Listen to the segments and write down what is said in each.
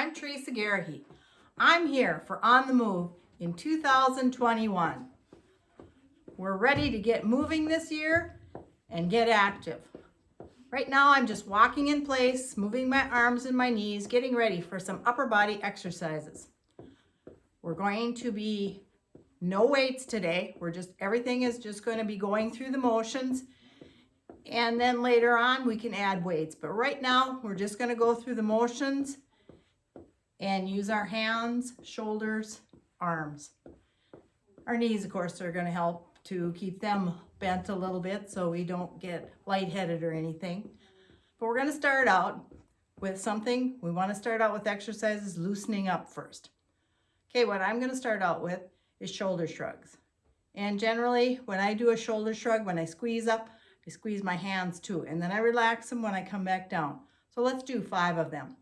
I'm Teresa. I'm here for On the Move in 2021. We're ready to get moving this year and get active. Right now I'm just walking in place, moving my arms and my knees, getting ready for some upper body exercises. We're going to be no weights today. Everything is just going to be going through the motions. And then later on we can add weights. But right now we're just going to go through the motions and use our hands, shoulders, arms. Our knees, of course, are going to help to keep them bent a little bit so we don't get lightheaded or anything. But we're going to start out with something. We want to start out with exercises loosening up first. Okay, what I'm going to start out with is shoulder shrugs. And generally, when I do a shoulder shrug, when I squeeze up, I squeeze my hands too. And then I relax them when I come back down. So let's do 5 of them.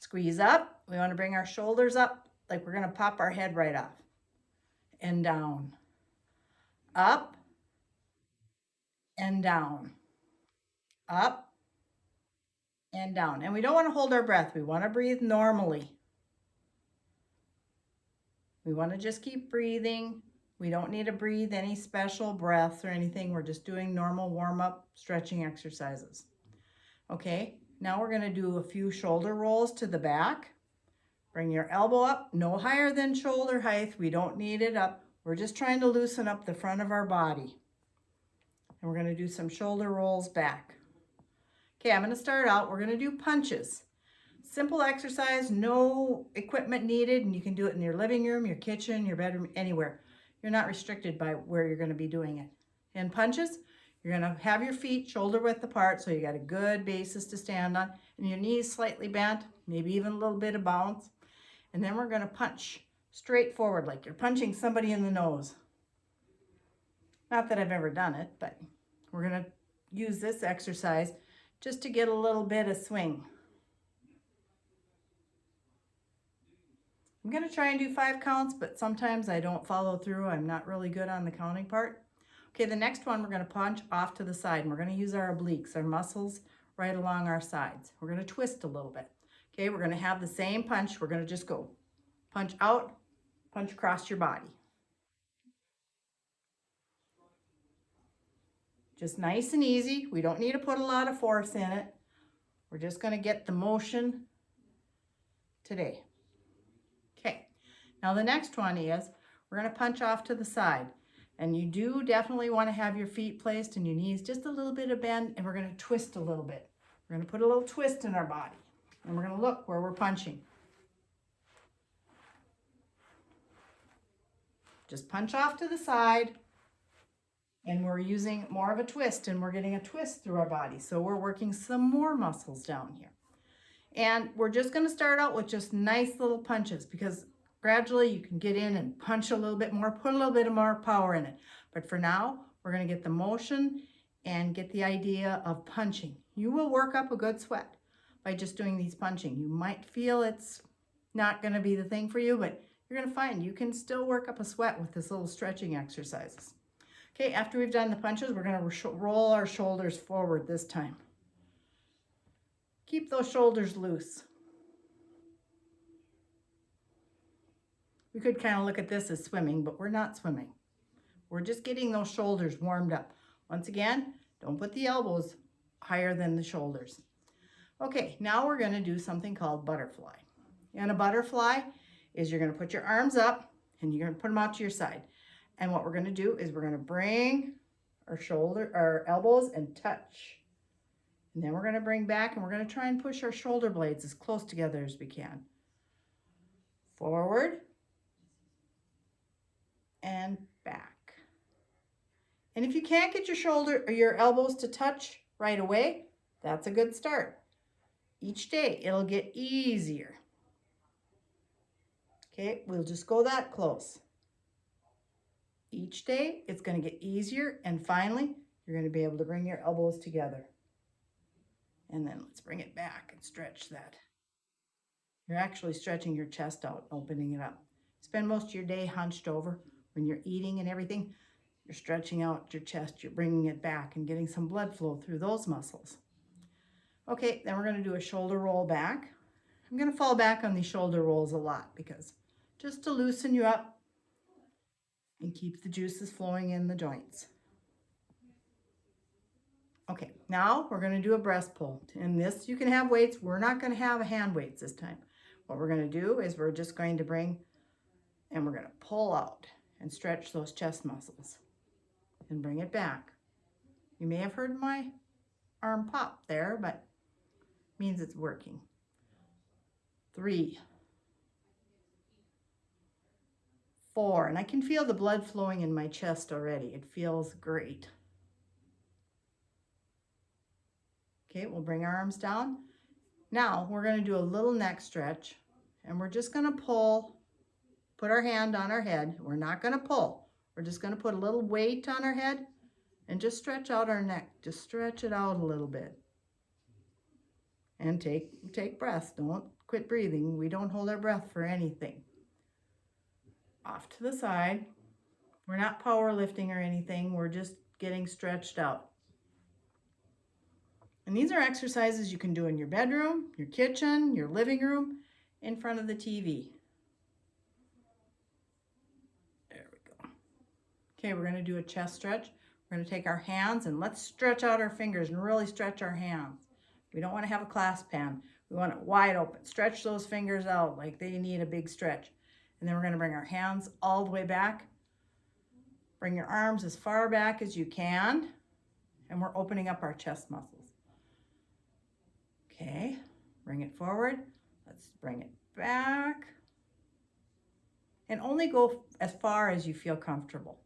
Squeeze up. We want to bring our shoulders up like we're going to pop our head right off. And down. Up. And down. Up. And down. And we don't want to hold our breath. We want to breathe normally. We want to just keep breathing. We don't need to breathe any special breaths or anything. We're just doing normal warm-up stretching exercises. Okay, now we're going to do a few shoulder rolls to the back. Bring your elbow up, no higher than shoulder height. We don't need it up. We're just trying to loosen up the front of our body. And we're going to do some shoulder rolls back. Okay, I'm going to start out. We're going to do punches. Simple exercise, no equipment needed, and you can do it in your living room, your kitchen, your bedroom, anywhere. You're not restricted by where you're going to be doing it. In punches, you're going to have your feet shoulder width apart, so you got a good basis to stand on, and your knees slightly bent, maybe even a little bit of bounce. And then we're going to punch straight forward like you're punching somebody in the nose. Not that I've ever done it, but we're going to use this exercise just to get a little bit of swing. I'm going to try and do 5 counts, but sometimes I don't follow through. I'm not really good on the counting part. Okay, the next one we're going to punch off to the side, and we're going to use our obliques, our muscles right along our sides. We're going to twist a little bit. Okay, we're going to have the same punch. We're going to just go punch out, punch across your body. Just nice and easy. We don't need to put a lot of force in it. We're just going to get the motion today. Okay, now the next one is we're going to punch off to the side. And you do definitely want to have your feet placed and your knees just a little bit of bend, and we're going to twist a little bit. We're going to put a little twist in our body. And we're going to look where we're punching. Just punch off to the side. And we're using more of a twist, and we're getting a twist through our body. So we're working some more muscles down here. And we're just going to start out with just nice little punches, because gradually you can get in and punch a little bit more, put a little bit more power in it. But for now, we're going to get the motion and get the idea of punching. You will work up a good sweat by just doing these punching. You might feel it's not going to be the thing for you, but you're going to find you can still work up a sweat with this little stretching exercises. Okay, after we've done the punches, we're going to roll our shoulders forward this time. Keep those shoulders loose. We could kind of look at this as swimming, but we're not swimming. We're just getting those shoulders warmed up. Once again, don't put the elbows higher than the shoulders. Okay, now we're going to do something called butterfly. And a butterfly is you're going to put your arms up and you're going to put them out to your side. And what we're going to do is we're going to bring our elbows and touch. And then we're going to bring back, and we're going to try and push our shoulder blades as close together as we can. Forward and back. And if you can't get your shoulder or your elbows to touch right away, that's a good start. Each day it'll get easier. Okay, we'll just go that close. Each day it's going to get easier, and finally you're going to be able to bring your elbows together. And then let's bring it back and stretch that. You're actually stretching your chest out, opening it up. Spend most of your day hunched over. When you're eating and everything, you're stretching out your chest, you're bringing it back and getting some blood flow through those muscles. Okay, then we're going to do a shoulder roll back. I'm going to fall back on these shoulder rolls a lot because just to loosen you up and keep the juices flowing in the joints. Okay, now we're going to do a breast pull. In this, you can have weights. We're not going to have hand weights this time. What we're going to do is we're just going to bring and we're going to pull out and stretch those chest muscles and bring it back. You may have heard my arm pop there, but it means it's working. 3, 4, and I can feel the blood flowing in my chest already. It feels great. Okay, we'll bring our arms down. Now we're going to do a little neck stretch, and we're just going to pull, put our hand on our head. We're not going to pull. We're just going to put a little weight on our head and just stretch out our neck. Just stretch it out a little bit. And take breaths. Don't quit breathing. We don't hold our breath for anything. Off to the side. We're not powerlifting or anything. We're just getting stretched out. And these are exercises you can do in your bedroom, your kitchen, your living room, in front of the TV. There we go. Okay, we're going to do a chest stretch. We're going to take our hands and let's stretch out our fingers and really stretch our hands. We don't want to have a clasp hand. We want it wide open. Stretch those fingers out like they need a big stretch. And then we're going to bring our hands all the way back. Bring your arms as far back as you can. And we're opening up our chest muscles. Okay, bring it forward. Let's bring it back. And only go as far as you feel comfortable.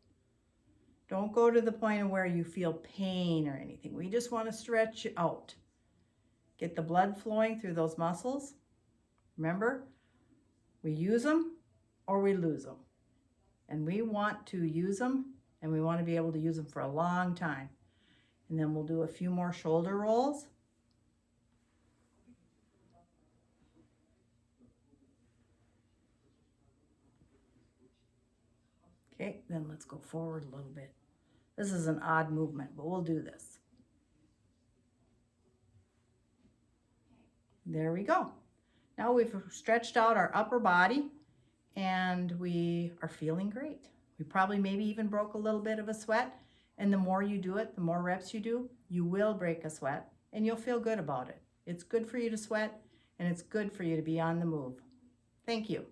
Don't go to the point of where you feel pain or anything. We just want to stretch out. Get the blood flowing through those muscles. Remember, we use them or we lose them. And we want to use them, and we want to be able to use them for a long time. And then we'll do a few more shoulder rolls. Okay, then let's go forward a little bit. This is an odd movement, but we'll do this. There we go. Now we've stretched out our upper body and we are feeling great. We probably maybe even broke a little bit of a sweat, and the more you do it, the more reps you do, you will break a sweat and you'll feel good about it. It's good for you to sweat, and it's good for you to be on the move. Thank you.